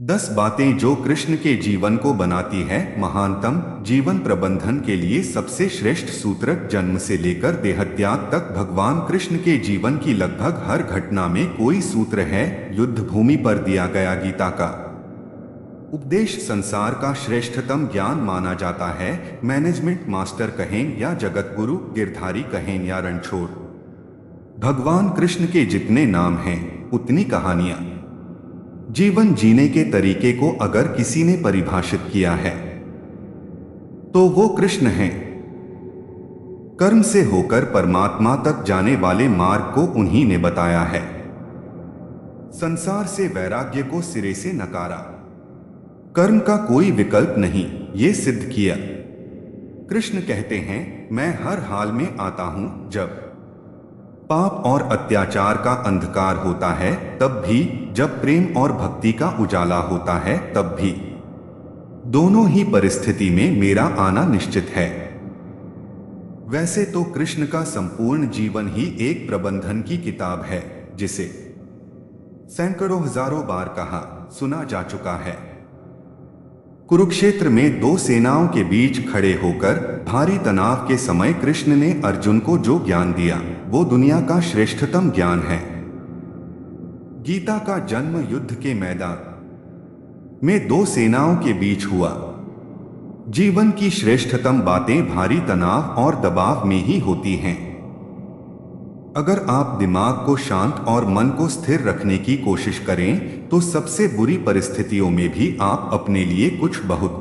10 बातें जो कृष्ण के जीवन को बनाती है महानतम। जीवन प्रबंधन के लिए सबसे श्रेष्ठ सूत्र। जन्म से लेकर देहत्याग तक भगवान कृष्ण के जीवन की लगभग हर घटना में कोई सूत्र है। युद्ध भूमि पर दिया गया गीता का उपदेश संसार का श्रेष्ठतम ज्ञान माना जाता है। मैनेजमेंट मास्टर कहें या जगत गुरु, गिरधारी कहें या रणछोड़, भगवान कृष्ण के जितने नाम हैं उतनी कहानियां। जीवन जीने के तरीके को अगर किसी ने परिभाषित किया है तो वो कृष्ण हैं। कर्म से होकर परमात्मा तक जाने वाले मार्ग को उन्हीं ने बताया है। संसार से वैराग्य को सिरे से नकारा, कर्म का कोई विकल्प नहीं, ये सिद्ध किया। कृष्ण कहते हैं, मैं हर हाल में आता हूं। जब पाप और अत्याचार का अंधकार होता है तब भी, जब प्रेम और भक्ति का उजाला होता है तब भी, दोनों ही परिस्थिति में मेरा आना निश्चित है। वैसे तो कृष्ण का संपूर्ण जीवन ही एक प्रबंधन की किताब है, जिसे सैकड़ों हजारों बार कहा सुना जा चुका है। कुरुक्षेत्र में दो सेनाओं के बीच खड़े होकर भारी तनाव के समय कृष्ण ने अर्जुन को जो ज्ञान दिया वो दुनिया का श्रेष्ठतम ज्ञान है। गीता का जन्म युद्ध के मैदान में दो सेनाओं के बीच हुआ। जीवन की श्रेष्ठतम बातें भारी तनाव और दबाव में ही होती हैं। अगर आप दिमाग को शांत और मन को स्थिर रखने की कोशिश करें तो सबसे बुरी परिस्थितियों में भी आप अपने लिए कुछ बहुत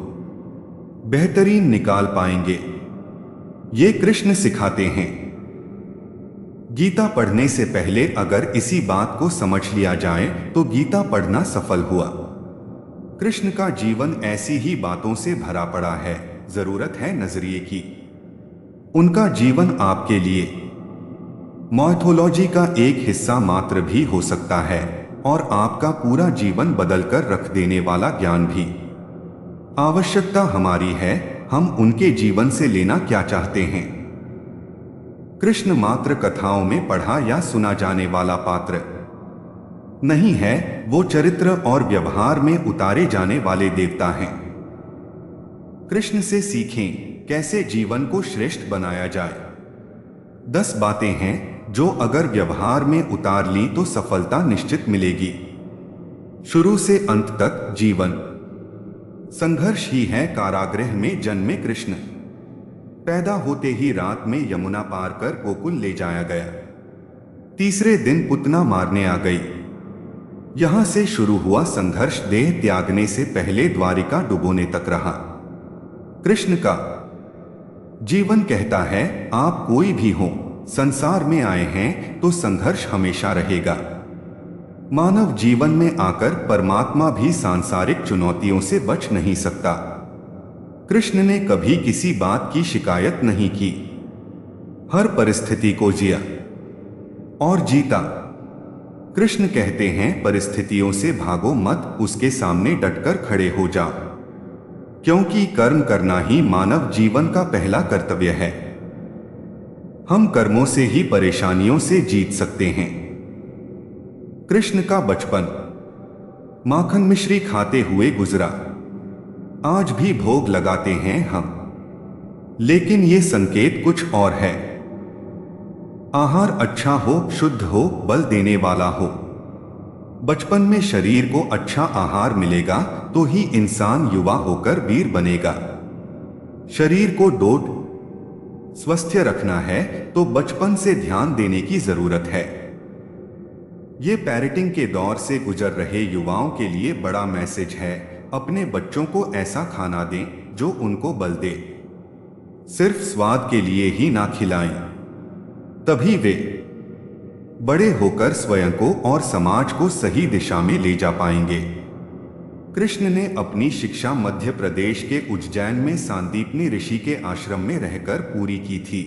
बेहतरीन निकाल पाएंगे। ये कृष्ण सिखाते हैं। गीता पढ़ने से पहले अगर इसी बात को समझ लिया जाए तो गीता पढ़ना सफल हुआ। कृष्ण का जीवन ऐसी ही बातों से भरा पड़ा है। जरूरत है नजरिए की। उनका जीवन आपके लिए माइथोलॉजी का एक हिस्सा मात्र भी हो सकता है और आपका पूरा जीवन बदलकर रख देने वाला ज्ञान भी। आवश्यकता हमारी है, हम उनके जीवन से लेना क्या चाहते हैं। कृष्ण मात्र कथाओं में पढ़ा या सुना जाने वाला पात्र नहीं है, वो चरित्र और व्यवहार में उतारे जाने वाले देवता हैं। कृष्ण से सीखें कैसे जीवन को श्रेष्ठ बनाया जाए। 10 बातें हैं जो अगर व्यवहार में उतार ली तो सफलता निश्चित मिलेगी। शुरू से अंत तक जीवन संघर्ष ही है। कारागृह में जन्मे कृष्ण, पैदा होते ही रात में यमुना पार कर गोकुल ले जाया गया। तीसरे दिन पुतना मारने आ गई। यहां से शुरू हुआ संघर्ष। देह त्यागने से पहले द्वारिका डुबोने तक रहा। कृष्ण का जीवन कहता है, आप कोई भी हो, संसार में आए हैं तो संघर्ष हमेशा रहेगा। मानव जीवन में आकर परमात्मा भी सांसारिक चुनौतियों से बच नहीं सकता। कृष्ण ने कभी किसी बात की शिकायत नहीं की। हर परिस्थिति को जिया और जीता। कृष्ण कहते हैं, परिस्थितियों से भागो मत, उसके सामने डटकर खड़े हो जाओ, क्योंकि कर्म करना ही मानव जीवन का पहला कर्तव्य है। हम कर्मों से ही परेशानियों से जीत सकते हैं। कृष्ण का बचपन माखन मिश्री खाते हुए गुजरा। आज भी भोग लगाते हैं हम, लेकिन ये संकेत कुछ और है। आहार अच्छा हो, शुद्ध हो, बल देने वाला हो। बचपन में शरीर को अच्छा आहार मिलेगा तो ही इंसान युवा होकर वीर बनेगा। शरीर को डोट स्वस्थ रखना है तो बचपन से ध्यान देने की जरूरत है। ये पेरेंटिंग के दौर से गुजर रहे युवाओं के लिए बड़ा मैसेज है। अपने बच्चों को ऐसा खाना दें जो उनको बल दे। सिर्फ स्वाद के लिए ही ना खिलाएं, तभी वे बड़े होकर स्वयं को और समाज को सही दिशा में ले जा पाएंगे। कृष्ण ने अपनी शिक्षा मध्य प्रदेश के उज्जैन में सांदीपनी ऋषि के आश्रम में रहकर पूरी की थी।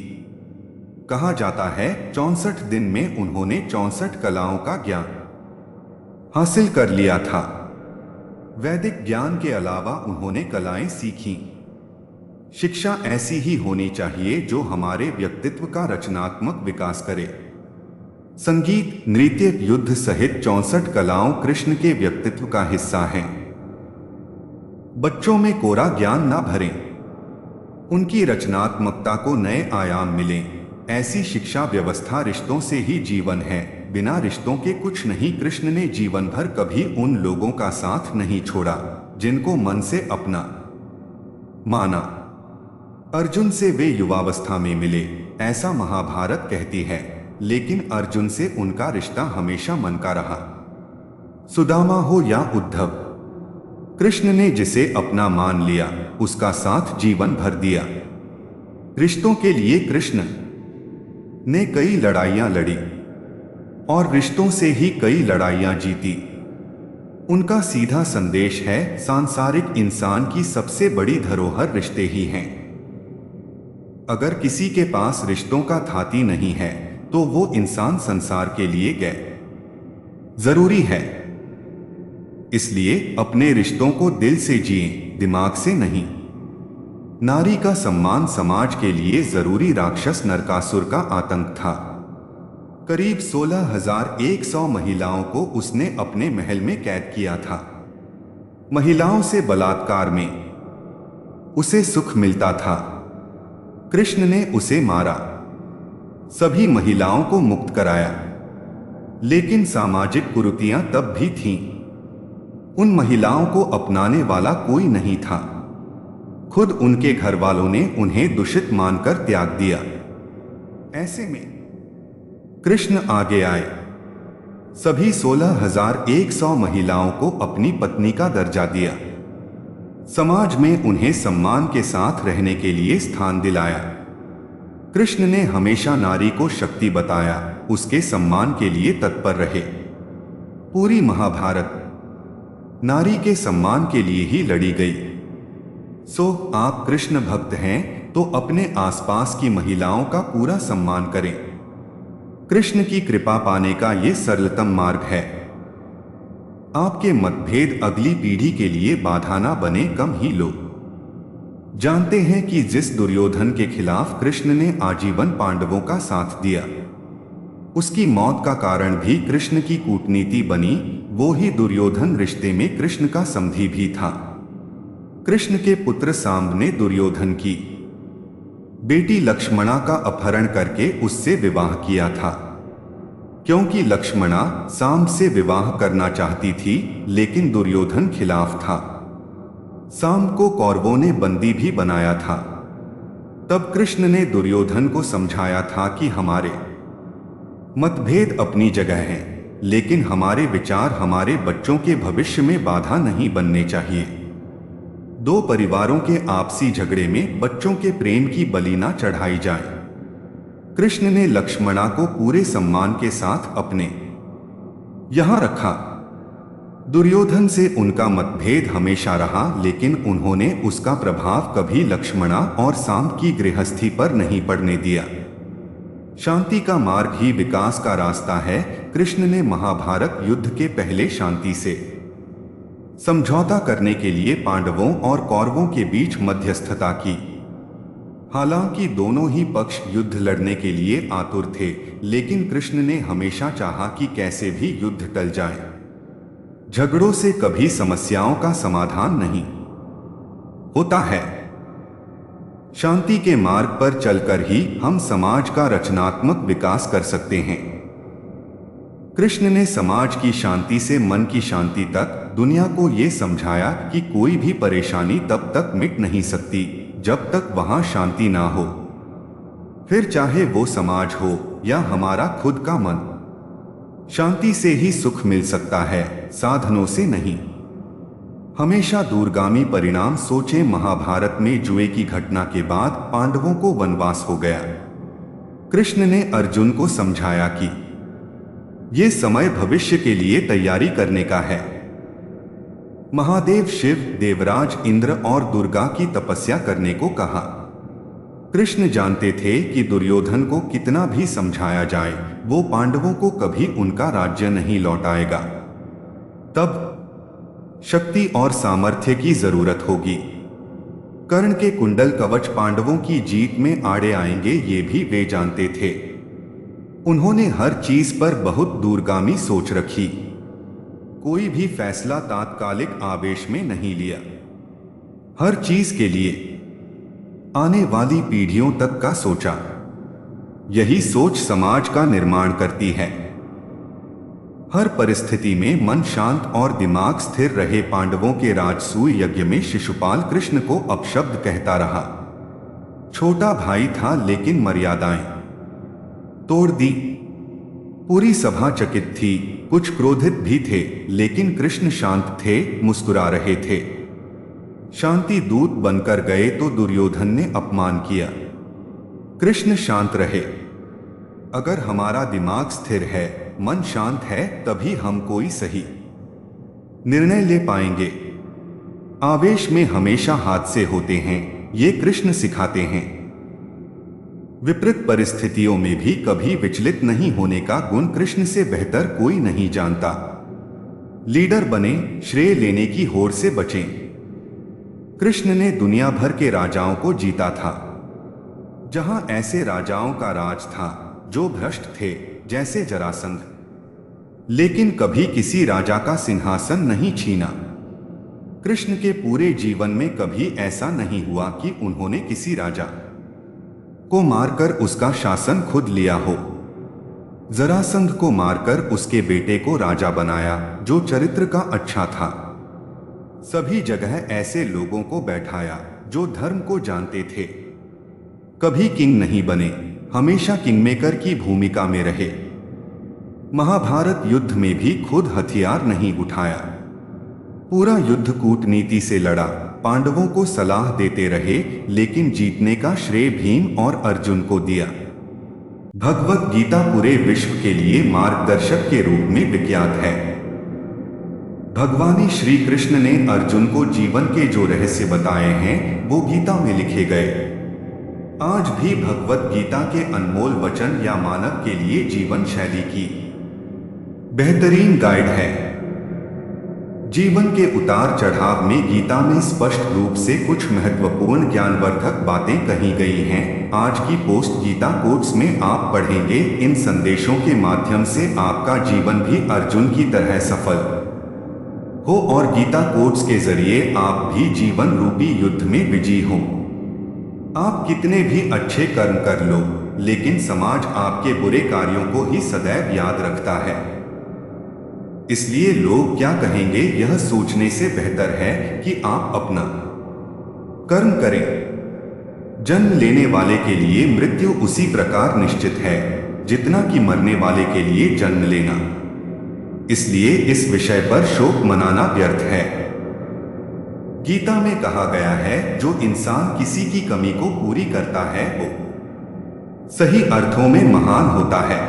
कहा जाता है 64 दिन में उन्होंने 64 कलाओं का ज्ञान हासिल कर लिया था। वैदिक ज्ञान के अलावा उन्होंने कलाएं सीखीं। शिक्षा ऐसी ही होनी चाहिए जो हमारे व्यक्तित्व का रचनात्मक विकास करे। संगीत, नृत्य, युद्ध सहित 64 कलाओं कृष्ण के व्यक्तित्व का हिस्सा हैं। बच्चों में कोरा ज्ञान ना भरें, उनकी रचनात्मकता को नए आयाम मिलें। ऐसी शिक्षा व्यवस्था रिश्तों से ही जीवन है, बिना रिश्तों के कुछ नहीं। कृष्ण ने जीवन भर कभी उन लोगों का साथ नहीं छोड़ा जिनको मन से अपना माना। अर्जुन से वे युवावस्था में मिले, ऐसा महाभारत कहती है, लेकिन अर्जुन से उनका रिश्ता हमेशा मन का रहा। सुदामा हो या उद्धव, कृष्ण ने जिसे अपना मान लिया उसका साथ जीवन भर दिया। रिश्तों के लिए कृष्ण ने कई लड़ाइयां लड़ी और रिश्तों से ही कई लड़ाइयां जीती। उनका सीधा संदेश है, सांसारिक इंसान की सबसे बड़ी धरोहर रिश्ते ही हैं। अगर किसी के पास रिश्तों का थाती नहीं है तो वो इंसान संसार के लिए गए जरूरी है। इसलिए अपने रिश्तों को दिल से जिएं, दिमाग से नहीं। नारी का सम्मान समाज के लिए जरूरी। राक्षस नरकासुर का आतंक था। करीब 16,100 महिलाओं को उसने अपने महल में कैद किया था। महिलाओं से बलात्कार में उसे सुख मिलता था। कृष्ण ने उसे मारा, सभी महिलाओं को मुक्त कराया, लेकिन सामाजिक कुरीतियां तब भी थीं। उन महिलाओं को अपनाने वाला कोई नहीं था। खुद उनके घर वालों ने उन्हें दूषित मानकर त्याग दिया। ऐसे में कृष्ण आगे आए, सभी 16,100 महिलाओं को अपनी पत्नी का दर्जा दिया, समाज में उन्हें सम्मान के साथ रहने के लिए स्थान दिलाया। कृष्ण ने हमेशा नारी को शक्ति बताया, उसके सम्मान के लिए तत्पर रहे। पूरी महाभारत नारी के सम्मान के लिए ही लड़ी गई। सो आप कृष्ण भक्त हैं तो अपने आसपास की महिलाओं का पूरा सम्मान करें। कृष्ण की कृपा पाने का ये सरलतम मार्ग है। आपके मतभेद अगली पीढ़ी के लिए बाधा ना बने, कम ही लोग जानते हैं कि जिस दुर्योधन के खिलाफ कृष्ण ने आजीवन पांडवों का साथ दिया, उसकी मौत का कारण भी कृष्ण की कूटनीति बनी। वो ही दुर्योधन रिश्ते में कृष्ण का समधी भी था। कृष्ण के पुत्र सांब ने दुर्योधन की बेटी लक्ष्मणा का अपहरण करके उससे विवाह किया था, क्योंकि लक्ष्मणा सांब से विवाह करना चाहती थी, लेकिन दुर्योधन खिलाफ था। सांब को कौरवों ने बंदी भी बनाया था। तब कृष्ण ने दुर्योधन को समझाया था कि हमारे मतभेद अपनी जगह हैं, लेकिन हमारे विचार हमारे बच्चों के भविष्य में बाधा नहीं बनने चाहिए। दो परिवारों के आपसी झगड़े में बच्चों के प्रेम की बलि ना चढ़ाई जाए। कृष्ण ने लक्ष्मणा को पूरे सम्मान के साथ अपने यहां रखा। दुर्योधन से उनका मतभेद हमेशा रहा, लेकिन उन्होंने उसका प्रभाव कभी लक्ष्मणा और सांब की गृहस्थी पर नहीं पड़ने दिया। शांति का मार्ग ही विकास का रास्ता है। कृष्ण ने महाभारत युद्ध के पहले शांति से समझौता करने के लिए पांडवों और कौरवों के बीच मध्यस्थता की। हालांकि दोनों ही पक्ष युद्ध लड़ने के लिए आतुर थे, लेकिन कृष्ण ने हमेशा चाहा कि कैसे भी युद्ध टल जाए। झगड़ों से कभी समस्याओं का समाधान नहीं होता है। शांति के मार्ग पर चलकर ही हम समाज का रचनात्मक विकास कर सकते हैं। कृष्ण ने समाज की शांति से मन की शांति तक दुनिया को ये समझाया कि कोई भी परेशानी तब तक मिट नहीं सकती जब तक वहां शांति ना हो, फिर चाहे वो समाज हो या हमारा खुद का मन। शांति से ही सुख मिल सकता है, साधनों से नहीं। हमेशा दूरगामी परिणाम सोचें। महाभारत में जुए की घटना के बाद पांडवों को वनवास हो गया। कृष्ण ने अर्जुन को समझाया कि ये समय भविष्य के लिए तैयारी करने का है। महादेव शिव, देवराज इंद्र और दुर्गा की तपस्या करने को कहा। कृष्ण जानते थे कि दुर्योधन को कितना भी समझाया जाए, वो पांडवों को कभी उनका राज्य नहीं लौटाएगा। तब शक्ति और सामर्थ्य की जरूरत होगी। कर्ण के कुंडल कवच पांडवों की जीत में आड़े आएंगे, ये भी वे जानते थे। उन्होंने हर चीज पर बहुत दूरगामी सोच रखी। कोई भी फैसला तात्कालिक आवेश में नहीं लिया। हर चीज के लिए, आने वाली पीढ़ियों तक का सोचा। यही सोच समाज का निर्माण करती है। हर परिस्थिति में मन शांत और दिमाग स्थिर रहे। पांडवों के राजसूय यज्ञ में शिशुपाल कृष्ण को अपशब्द कहता रहा। छोटा भाई था लेकिन मर्यादाएं तोड़ दी। पूरी सभा चकित थी, कुछ क्रोधित भी थे, लेकिन कृष्ण शांत थे, मुस्कुरा रहे थे। शांति दूत बनकर गए तो दुर्योधन ने अपमान किया। कृष्ण शांत रहे। अगर हमारा दिमाग स्थिर है, मन शांत है, तभी हम कोई सही निर्णय ले पाएंगे। आवेश में हमेशा हादसे होते हैं, ये कृष्ण सिखाते हैं। विपरीत परिस्थितियों में भी कभी विचलित नहीं होने का गुण कृष्ण से बेहतर कोई नहीं जानता। लीडर बने, श्रेय लेने की होड़ से बचें। कृष्ण ने दुनिया भर के राजाओं को जीता था। जहां ऐसे राजाओं का राज था जो भ्रष्ट थे, जैसे जरासंध, लेकिन कभी किसी राजा का सिंहासन नहीं छीना। कृष्ण के पूरे जीवन में कभी ऐसा नहीं हुआ कि उन्होंने किसी राजा को मारकर उसका शासन खुद लिया हो। जरासंध को मारकर उसके बेटे को राजा बनाया, जो चरित्र का अच्छा था। सभी जगह ऐसे लोगों को बैठाया जो धर्म को जानते थे। कभी किंग नहीं बने, हमेशा किंगमेकर की भूमिका में रहे। महाभारत युद्ध में भी खुद हथियार नहीं उठाया। पूरा युद्ध कूटनीति से लड़ा। पांडवों को सलाह देते रहे, लेकिन जीतने का श्रेय भीम और अर्जुन को दिया। भगवत गीता पूरे विश्व के लिए मार्गदर्शक के रूप में विख्यात है। भगवान श्री कृष्ण ने अर्जुन को जीवन के जो रहस्य बताए हैं, वो गीता में लिखे गए। आज भी भगवत गीता के अनमोल वचन या मानव के लिए जीवन शैली की बेहतरीन गाइड है। जीवन के उतार चढ़ाव में गीता में स्पष्ट रूप से कुछ महत्वपूर्ण ज्ञानवर्धक बातें कही गई हैं। आज की पोस्ट गीता कोट्स में आप पढ़ेंगे। इन संदेशों के माध्यम से आपका जीवन भी अर्जुन की तरह सफल हो और गीता कोट्स के जरिए आप भी जीवन रूपी युद्ध में विजयी हो। आप कितने भी अच्छे कर्म कर लो, लेकिन समाज आपके बुरे कार्यों को ही सदैव याद रखता है। इसलिए लोग क्या कहेंगे, यह सोचने से बेहतर है कि आप अपना कर्म करें। जन्म लेने वाले के लिए मृत्यु उसी प्रकार निश्चित है जितना कि मरने वाले के लिए जन्म लेना। इसलिए इस विषय पर शोक मनाना व्यर्थ है। गीता में कहा गया है, जो इंसान किसी की कमी को पूरी करता है वो सही अर्थों में महान होता है।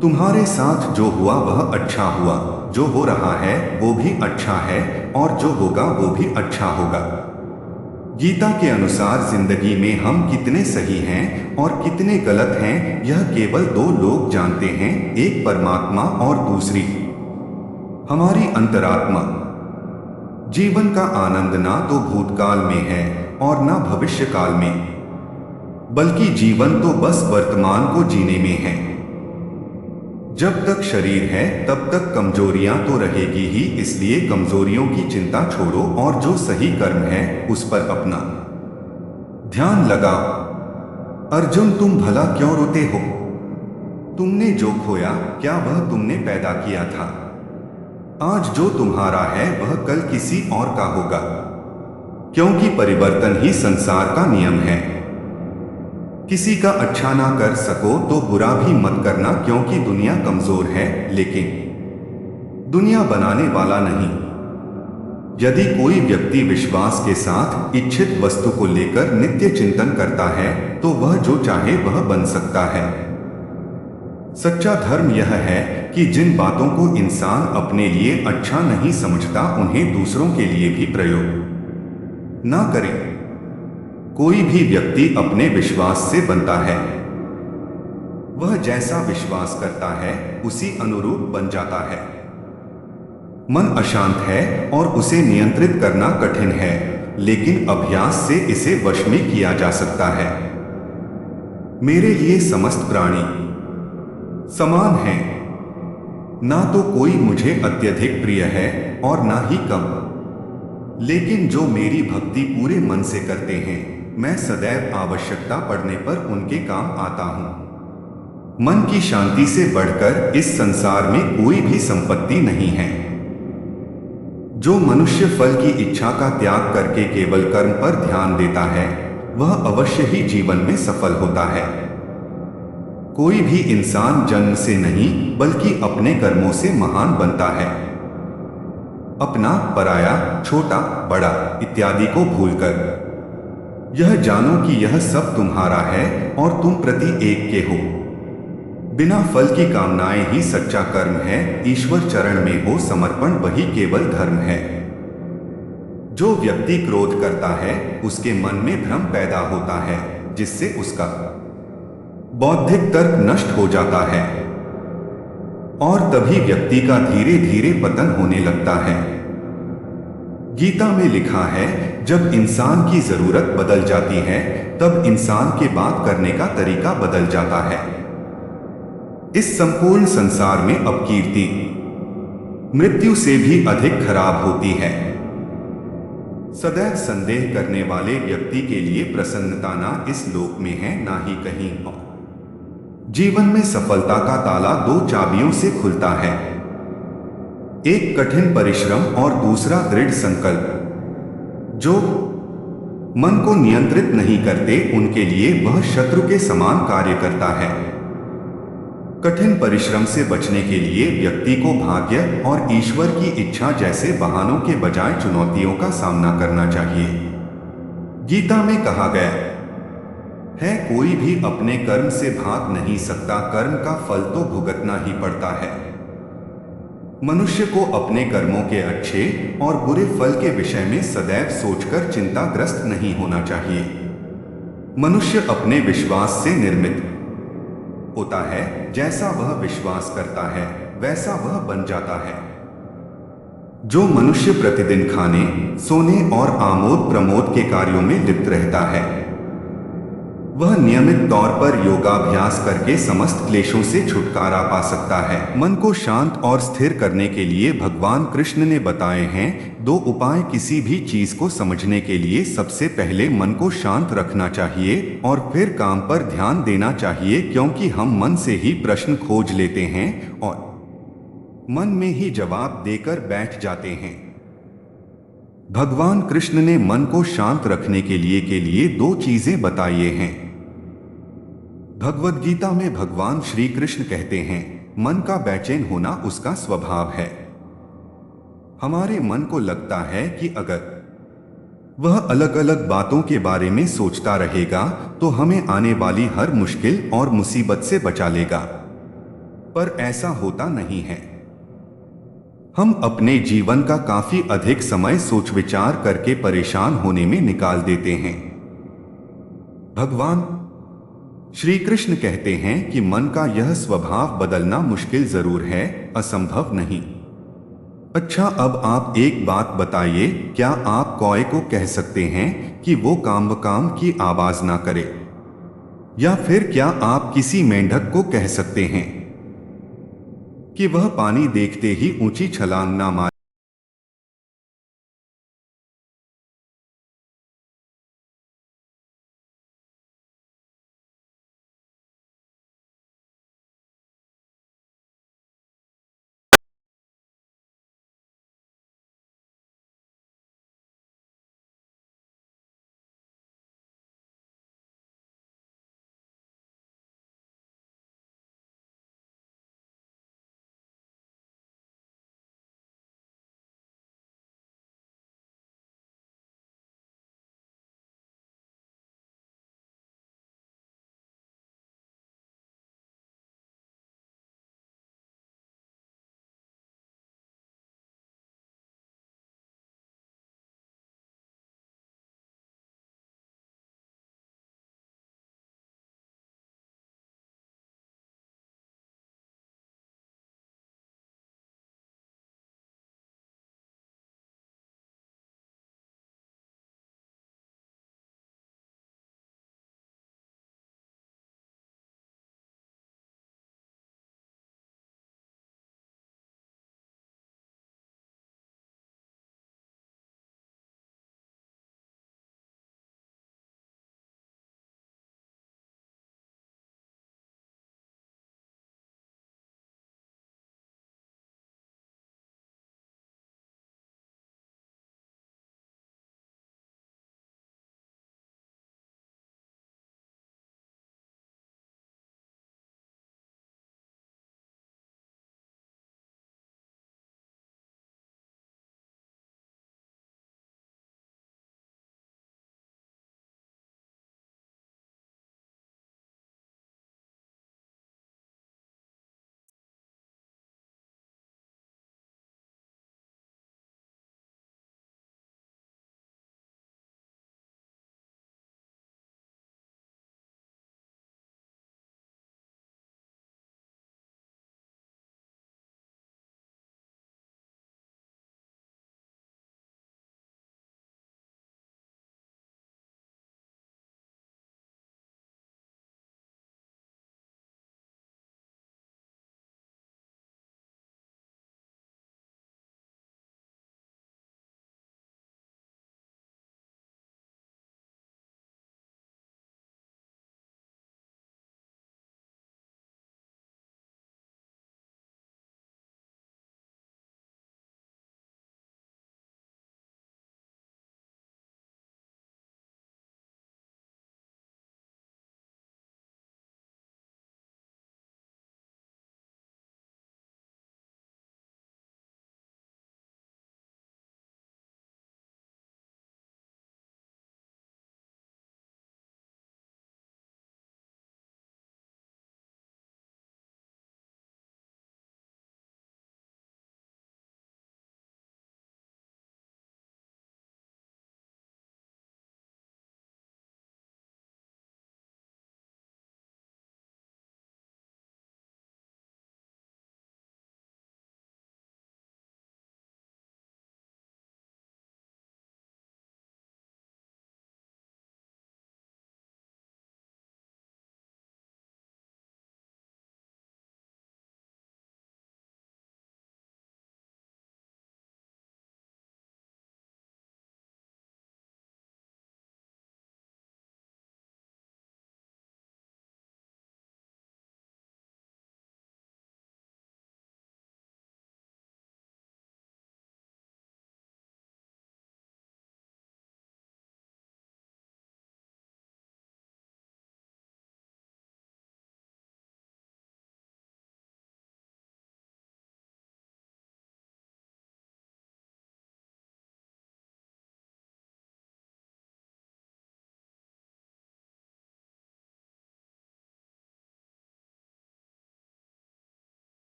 तुम्हारे साथ जो हुआ वह अच्छा हुआ, जो हो रहा है वो भी अच्छा है, और जो होगा वो भी अच्छा होगा। गीता के अनुसार जिंदगी में हम कितने सही हैं और कितने गलत हैं, यह केवल दो लोग जानते हैं, एक परमात्मा और दूसरी हमारी अंतरात्मा। जीवन का आनंद ना तो भूतकाल में है और ना भविष्यकाल में, बल्कि जीवन तो बस वर्तमान को जीने में है। जब तक शरीर है तब तक कमजोरियां तो रहेगी ही, इसलिए कमजोरियों की चिंता छोड़ो और जो सही कर्म है उस पर अपना ध्यान लगाओ। अर्जुन, तुम भला क्यों रोते हो? तुमने जो खोया क्या वह तुमने पैदा किया था? आज जो तुम्हारा है वह कल किसी और का होगा, क्योंकि परिवर्तन ही संसार का नियम है। किसी का अच्छा ना कर सको तो बुरा भी मत करना, क्योंकि दुनिया कमजोर है लेकिन दुनिया बनाने वाला नहीं। यदि कोई व्यक्ति विश्वास के साथ इच्छित वस्तु को लेकर नित्य चिंतन करता है तो वह जो चाहे वह बन सकता है। सच्चा धर्म यह है कि जिन बातों को इंसान अपने लिए अच्छा नहीं समझता उन्हें दूसरों के लिए भी प्रयोग ना करे। कोई भी व्यक्ति अपने विश्वास से बनता है। वह जैसा विश्वास करता है उसी अनुरूप बन जाता है। मन अशांत है और उसे नियंत्रित करना कठिन है, लेकिन अभ्यास से इसे वश में किया जा सकता है। मेरे लिए समस्त प्राणी समान हैं। ना तो कोई मुझे अत्यधिक प्रिय है और ना ही कम। लेकिन जो मेरी भक्ति पूरे मन से करते हैं, मैं सदैव आवश्यकता पड़ने पर उनके काम आता हूँ। मन की शांति से बढ़कर इस संसार में कोई भी संपत्ति नहीं है। जो मनुष्य फल की इच्छा का त्याग करके केवल कर्म पर ध्यान देता है, वह अवश्य ही जीवन में सफल होता है। कोई भी इंसान जन्म से नहीं बल्कि अपने कर्मों से महान बनता है। अपना, पराया, छोटा, बड़ा इत्यादि को भूलकर यह जानो कि यह सब तुम्हारा है और तुम प्रति एक के हो। बिना फल की कामनाएं ही सच्चा कर्म है। ईश्वर चरण में हो समर्पण वही केवल धर्म है। जो व्यक्ति क्रोध करता है, उसके मन में भ्रम पैदा होता है, जिससे उसका बौद्धिक तर्क नष्ट हो जाता है और तभी व्यक्ति का धीरे धीरे पतन होने लगता है। गीता में लिखा है, जब इंसान की जरूरत बदल जाती है, तब इंसान के बात करने का तरीका बदल जाता है। इस संपूर्ण संसार में अपकीर्ति मृत्यु से भी अधिक खराब होती है। सदैव संदेह करने वाले व्यक्ति के लिए प्रसन्नता ना इस लोक में है ना ही कहीं और। जीवन में सफलता का ताला दो चाबियों से खुलता है, एक कठिन परिश्रम और दूसरा दृढ़ संकल्प। जो मन को नियंत्रित नहीं करते, उनके लिए वह शत्रु के समान कार्य करता है। कठिन परिश्रम से बचने के लिए व्यक्ति को भाग्य और ईश्वर की इच्छा जैसे बहानों के बजाय चुनौतियों का सामना करना चाहिए। गीता में कहा गया है, कोई भी अपने कर्म से भाग नहीं सकता, कर्म का फल तो भुगतना ही पड़ता है। मनुष्य को अपने कर्मों के अच्छे और बुरे फल के विषय में सदैव सोचकर चिंताग्रस्त नहीं होना चाहिए। मनुष्य अपने विश्वास से निर्मित होता है। जैसा वह विश्वास करता है, वैसा वह बन जाता है। जो मनुष्य प्रतिदिन खाने, सोने और आमोद प्रमोद के कार्यों में लिप्त रहता है, वह नियमित तौर पर योगाभ्यास करके समस्त क्लेशों से छुटकारा पा सकता है। मन को शांत और स्थिर करने के लिए भगवान कृष्ण ने बताए हैं दो उपाय। किसी भी चीज को समझने के लिए सबसे पहले मन को शांत रखना चाहिए और फिर काम पर ध्यान देना चाहिए, क्योंकि हम मन से ही प्रश्न खोज लेते हैं और मन में ही जवाब देकर बैठ जाते हैं। भगवान कृष्ण ने मन को शांत रखने के लिए दो चीजें बताई हैं। भगवद गीता में भगवान श्री कृष्ण कहते हैं, मन का बेचैन होना उसका स्वभाव है। हमारे मन को लगता है कि अगर वह अलग अलग बातों के बारे में सोचता रहेगा तो हमें आने वाली हर मुश्किल और मुसीबत से बचा लेगा, पर ऐसा होता नहीं है। हम अपने जीवन का काफी अधिक समय सोच विचार करके परेशान होने में निकाल देते हैं। भगवान श्री कृष्ण कहते हैं कि मन का यह स्वभाव बदलना मुश्किल जरूर है, असंभव नहीं। अच्छा, अब आप एक बात बताइए, क्या आप कौए को कह सकते हैं कि वो काम की आवाज ना करे? या फिर क्या आप किसी मेंढक को कह सकते हैं कि वह पानी देखते ही ऊंची छलांग ना मारे?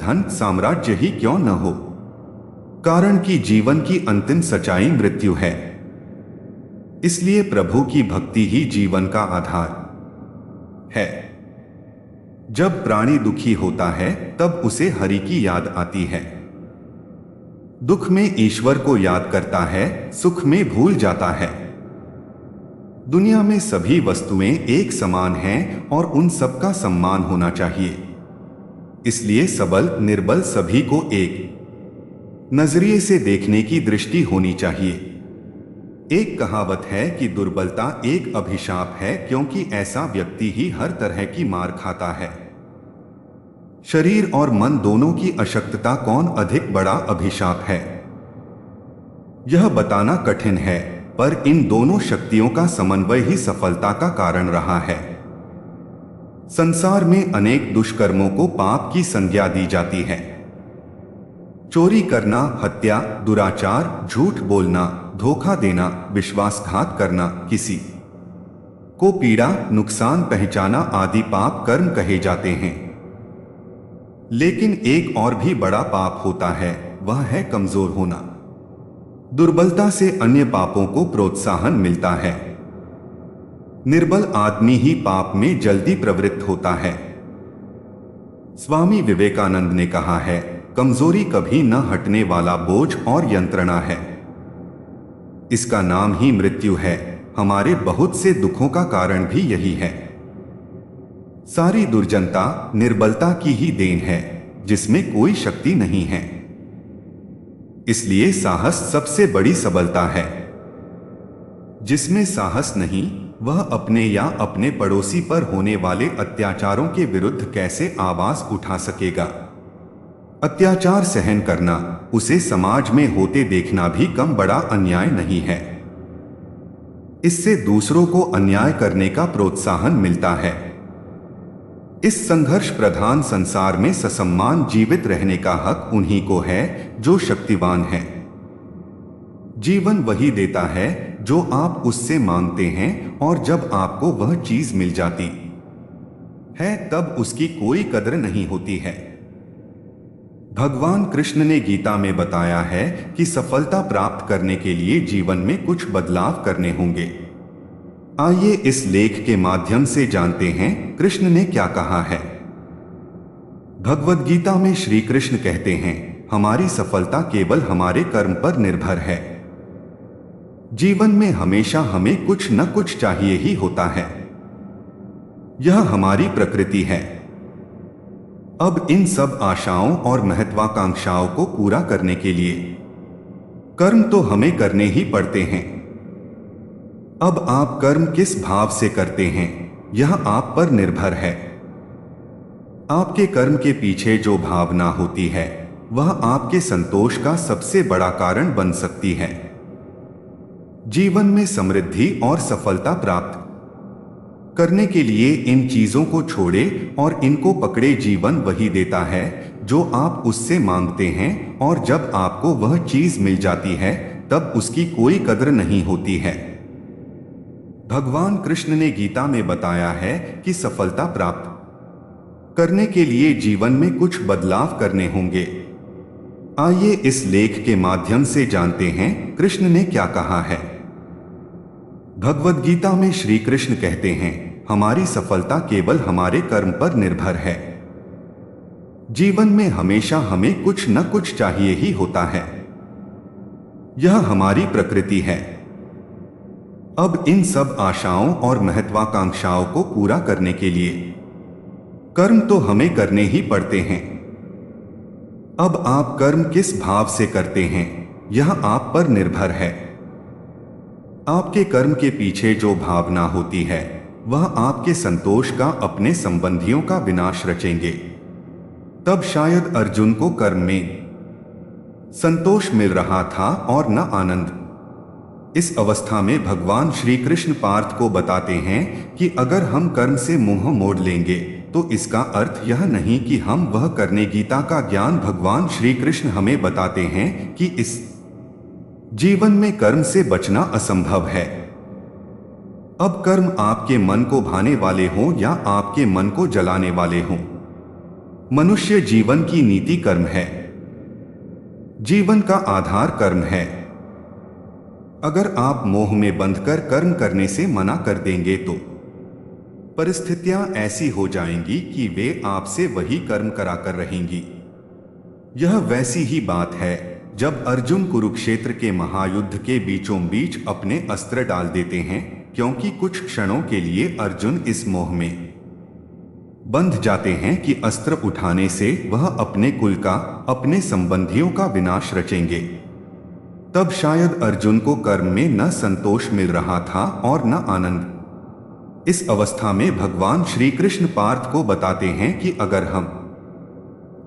धन साम्राज्य ही क्यों न हो, कारण कि जीवन की अंतिम सच्चाई मृत्यु है। इसलिए प्रभु की भक्ति ही जीवन का आधार है। जब प्राणी दुखी होता है तब उसे हरि की याद आती है। दुख में ईश्वर को याद करता है, सुख में भूल जाता है। दुनिया में सभी वस्तुएं एक समान हैं और उन सब का सम्मान होना चाहिए। इसलिए सबल निर्बल सभी को एक नजरिए से देखने की दृष्टि होनी चाहिए। एक कहावत है कि दुर्बलता एक अभिशाप है, क्योंकि ऐसा व्यक्ति ही हर तरह की मार खाता है। शरीर और मन दोनों की अशक्तता कौन अधिक बड़ा अभिशाप है, यह बताना कठिन है, पर इन दोनों शक्तियों का समन्वय ही सफलता का कारण रहा है। संसार में अनेक दुष्कर्मों को पाप की संज्ञा दी जाती है। चोरी करना, हत्या, दुराचार, झूठ बोलना, धोखा देना, विश्वासघात करना, किसी को पीड़ा नुकसान पहुंचाना आदि पाप कर्म कहे जाते हैं। लेकिन एक और भी बड़ा पाप होता है, वह है कमजोर होना। दुर्बलता से अन्य पापों को प्रोत्साहन मिलता है। निर्बल आदमी ही पाप में जल्दी प्रवृत्त होता है। स्वामी विवेकानंद ने कहा है, कमजोरी कभी न हटने वाला बोझ और यंत्रणा है। इसका नाम ही मृत्यु है। हमारे बहुत से दुखों का कारण भी यही है। सारी दुर्जनता निर्बलता की ही देन है, जिसमें कोई शक्ति नहीं है। इसलिए साहस सबसे बड़ी सबलता है। जिसमें साहस नहीं, वह अपने या अपने पड़ोसी पर होने वाले अत्याचारों के विरुद्ध कैसे आवाज उठा सकेगा। अत्याचार सहन करना, उसे समाज में होते देखना भी कम बड़ा अन्याय नहीं है। इससे दूसरों को अन्याय करने का प्रोत्साहन मिलता है। इस संघर्ष प्रधान संसार में ससम्मान जीवित रहने का हक उन्हीं को है जो शक्तिवान है। जीवन वही देता है जो आप उससे मांगते हैं, और जब आपको वह चीज मिल जाती है तब उसकी कोई कद्र नहीं होती है। भगवान कृष्ण ने गीता में बताया है कि सफलता प्राप्त करने के लिए जीवन में कुछ बदलाव करने होंगे। आइए इस लेख के माध्यम से जानते हैं कृष्ण ने क्या कहा है। भगवद गीता में श्री कृष्ण कहते हैं, हमारी सफलता केवल हमारे कर्म पर निर्भर है। जीवन में हमेशा हमें कुछ न कुछ चाहिए ही होता है। यह हमारी प्रकृति है। अब इन सब आशाओं और महत्वाकांक्षाओं को पूरा करने के लिए कर्म तो हमें करने ही पड़ते हैं। अब आप कर्म किस भाव से करते हैं, यह आप पर निर्भर है। आपके कर्म के पीछे जो भावना होती है, वह आपके संतोष का सबसे बड़ा कारण बन सकती है। जीवन में समृद्धि और सफलता प्राप्त करने के लिए इन चीजों को छोड़े और इनको पकड़े। जीवन वही देता है जो आप उससे मांगते हैं, और जब आपको वह चीज मिल जाती है तब उसकी कोई कद्र नहीं होती है। भगवान कृष्ण ने गीता में बताया है कि सफलता प्राप्त करने के लिए जीवन में कुछ बदलाव करने होंगे। आइए इस लेख के माध्यम से जानते हैं कृष्ण ने क्या कहा है। भगवद गीता में श्री कृष्ण कहते हैं, हमारी सफलता केवल हमारे कर्म पर निर्भर है। जीवन में हमेशा हमें कुछ न कुछ चाहिए ही होता है। यह हमारी प्रकृति है। अब इन सब आशाओं और महत्वाकांक्षाओं को पूरा करने के लिए कर्म तो हमें करने ही पड़ते हैं। अब आप कर्म किस भाव से करते हैं, यह आप पर निर्भर है। आपके कर्म के पीछे जो भावना होती है, वह आपके संतोष का, अपने संबंधियों का विनाश रचेंगे। तब शायद अर्जुन को कर्म में संतोष मिल रहा था और न आनंद। इस अवस्था में भगवान श्री कृष्ण पार्थ को बताते हैं कि अगर हम कर्म से मुंह मोड़ लेंगे तो इसका अर्थ यह नहीं कि हम वह करने। गीता का ज्ञान भगवान श्री कृष्ण हमें बताते हैं कि इस जीवन में कर्म से बचना असंभव है। अब कर्म आपके मन को भाने वाले हों या आपके मन को जलाने वाले हों, मनुष्य जीवन की नीति कर्म है। जीवन का आधार कर्म है। अगर आप मोह में बंधकर कर्म करने से मना कर देंगे तो परिस्थितियां ऐसी हो जाएंगी कि वे आपसे वही कर्म कराकर रहेंगी। यह वैसी ही बात है जब अर्जुन कुरुक्षेत्र के महायुद्ध के बीचों बीच अपने अस्त्र डाल देते हैं, क्योंकि कुछ क्षणों के लिए अर्जुन इस मोह में बंध जाते हैं कि अस्त्र उठाने से वह अपने कुल का, अपने संबंधियों का विनाश रचेंगे। तब शायद अर्जुन को कर्म में न संतोष मिल रहा था और न आनंद। इस अवस्था में भगवान श्री कृष्ण पार्थ को बताते हैं कि अगर हम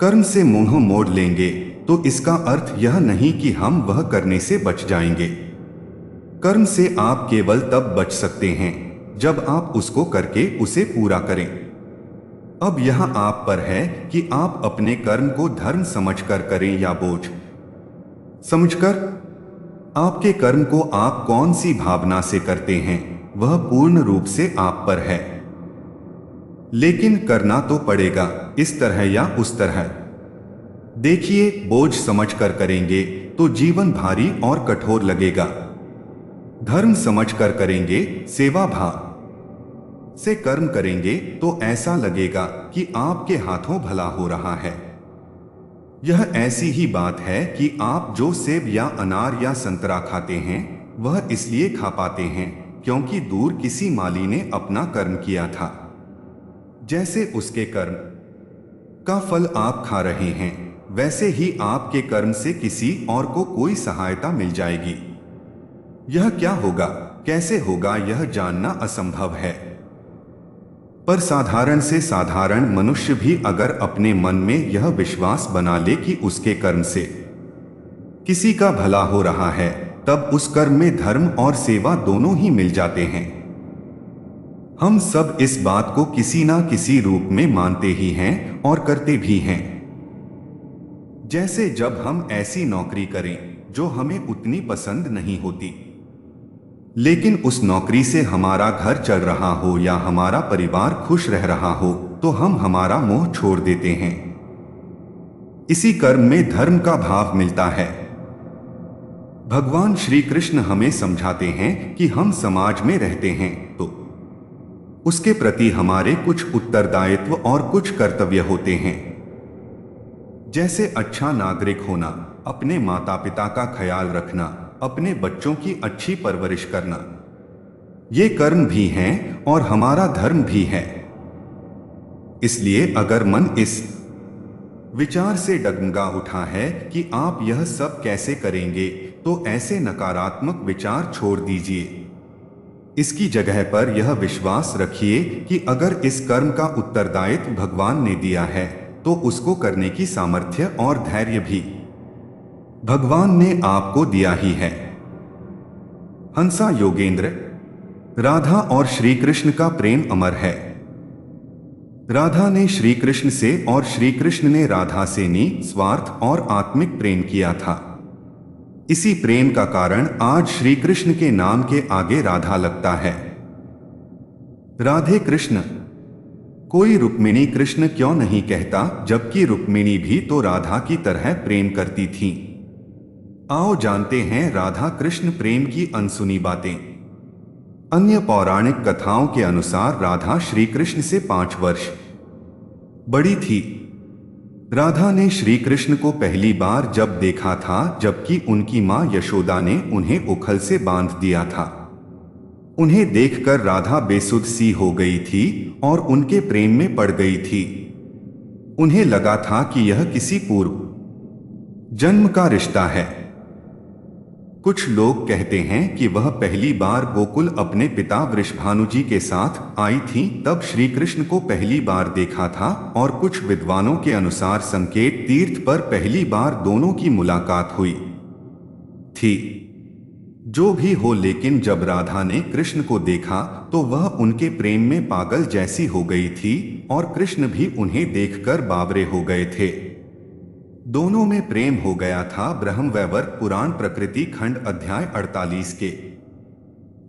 कर्म से मुंह मोड़ लेंगे तो इसका अर्थ यह नहीं कि हम वह करने से बच जाएंगे। कर्म से आप केवल तब बच सकते हैं जब आप उसको करके उसे पूरा करें। अब यह आप पर है कि आप अपने कर्म को धर्म समझकर करें या बोझ समझकर। आपके कर्म को आप कौन सी भावना से करते हैं वह पूर्ण रूप से आप पर है, लेकिन करना तो पड़ेगा, इस तरह या उस तरह। देखिए, बोझ समझकर करेंगे तो जीवन भारी और कठोर लगेगा। धर्म समझकर करेंगे, सेवा भाव से कर्म करेंगे तो ऐसा लगेगा कि आपके हाथों भला हो रहा है। यह ऐसी ही बात है कि आप जो सेब या अनार या संतरा खाते हैं वह इसलिए खा पाते हैं क्योंकि दूर किसी माली ने अपना कर्म किया था। जैसे उसके कर्म का फल आप खा रहे हैं, वैसे ही आपके कर्म से किसी और को कोई सहायता मिल जाएगी। यह क्या होगा, कैसे होगा, यह जानना असंभव है। पर साधारण से साधारण मनुष्य भी अगर अपने मन में यह विश्वास बना ले कि उसके कर्म से किसी का भला हो रहा है, तब उस कर्म में धर्म और सेवा दोनों ही मिल जाते हैं। हम सब इस बात को किसी ना किसी रूप में मानते ही हैं और करते भी हैं। जैसे जब हम ऐसी नौकरी करें जो हमें उतनी पसंद नहीं होती, लेकिन उस नौकरी से हमारा घर चल रहा हो या हमारा परिवार खुश रह रहा हो, तो हम हमारा मोह छोड़ देते हैं। इसी कर्म में धर्म का भाव मिलता है। भगवान श्री कृष्ण हमें समझाते हैं कि हम समाज में रहते हैं तो उसके प्रति हमारे कुछ उत्तरदायित्व और कुछ कर्तव्य होते हैं। जैसे अच्छा नागरिक होना, अपने माता पिता का ख्याल रखना, अपने बच्चों की अच्छी परवरिश करना, ये कर्म भी हैं और हमारा धर्म भी है। इसलिए अगर मन इस विचार से डगमगा उठा है कि आप यह सब कैसे करेंगे, तो ऐसे नकारात्मक विचार छोड़ दीजिए। इसकी जगह पर यह विश्वास रखिए कि अगर इस कर्म का उत्तरदायित्व भगवान ने दिया है तो उसको करने की सामर्थ्य और धैर्य भी भगवान ने आपको दिया ही है। हंसा योगेंद्र। राधा और श्री कृष्ण का प्रेम अमर है। राधा ने श्री कृष्ण से और श्री कृष्ण ने राधा से निस्वार्थ और आत्मिक प्रेम किया था। इसी प्रेम का कारण आज श्री कृष्ण के नाम के आगे राधा लगता है। राधे कृष्ण। कोई रुक्मिणी कृष्ण क्यों नहीं कहता, जबकि रुक्मिणी भी तो राधा की तरह प्रेम करती थीं। आओ जानते हैं राधा कृष्ण प्रेम की अनसुनी बातें। अन्य पौराणिक कथाओं के अनुसार राधा श्री कृष्ण से 5 वर्ष बड़ी थी। राधा ने श्री कृष्ण को पहली बार जब देखा था जबकि उनकी मां यशोदा ने उन्हें उखल से बांध दिया था। उन्हें देखकर राधा बेसुध सी हो गई थी और उनके प्रेम में पड़ गई थी। उन्हें लगा था कि यह किसी पूर्व जन्म का रिश्ता है। कुछ लोग कहते हैं कि वह पहली बार गोकुल अपने पिता वृषभानुजी के साथ आई थी, तब श्री कृष्ण को पहली बार देखा था, और कुछ विद्वानों के अनुसार संकेत तीर्थ पर पहली बार दोनों की मुलाकात हुई थी। जो भी हो, लेकिन जब राधा ने कृष्ण को देखा तो वह उनके प्रेम में पागल जैसी हो गई थी और कृष्ण भी उन्हें देखकर बावरे हो गए थे। दोनों में प्रेम हो गया था। ब्रह्मवैवर्त पुराण प्रकृति खंड अध्याय 48 के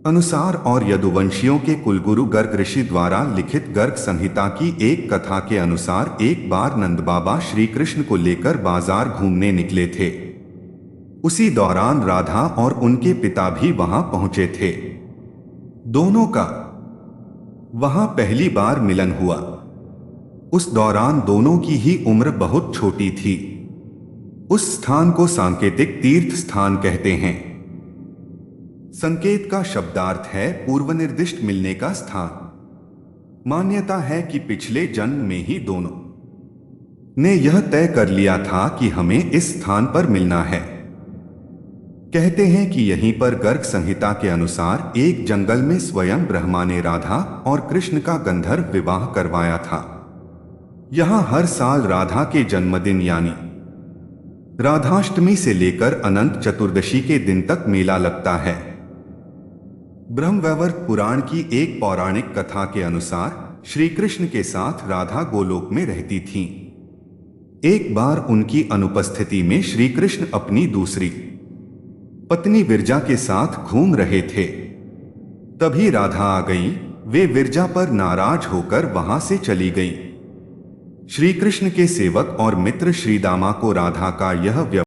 अनुसार और यदुवंशियों के कुलगुरु गर्ग ऋषि द्वारा लिखित गर्ग संहिता की एक कथा के अनुसार एक बार नंद बाबा श्री कृष्ण को लेकर बाजार घूमने निकले थे। उसी दौरान राधा और उनके पिता भी वहां पहुंचे थे। दोनों का वहां पहली बार मिलन हुआ। उस दौरान दोनों की ही उम्र बहुत छोटी थी। उस स्थान को सांकेतिक तीर्थ स्थान कहते हैं। संकेत का शब्दार्थ है पूर्वनिर्दिष्ट मिलने का स्थान। मान्यता है कि पिछले जन्म में ही दोनों ने यह तय कर लिया था कि हमें इस स्थान पर मिलना है। कहते हैं कि यहीं पर गर्ग संहिता के अनुसार एक जंगल में स्वयं ब्रह्मा ने राधा और कृष्ण का गंधर्व विवाह करवाया था। यहां हर साल राधा के जन्मदिन यानी राधाष्टमी से लेकर अनंत चतुर्दशी के दिन तक मेला लगता है। ब्रह्मवैवर्त पुराण की एक पौराणिक कथा के अनुसार श्री कृष्ण के साथ राधा गोलोक में रहती थीं। एक बार उनकी अनुपस्थिति में श्री कृष्ण अपनी दूसरी पत्नी विरजा के साथ घूम रहे थे। तभी राधा आ गई। वे विरजा पर नाराज होकर वहां से चली गईं। श्री कृष्ण के सेवक और मित्र श्रीदामा को राधा का यह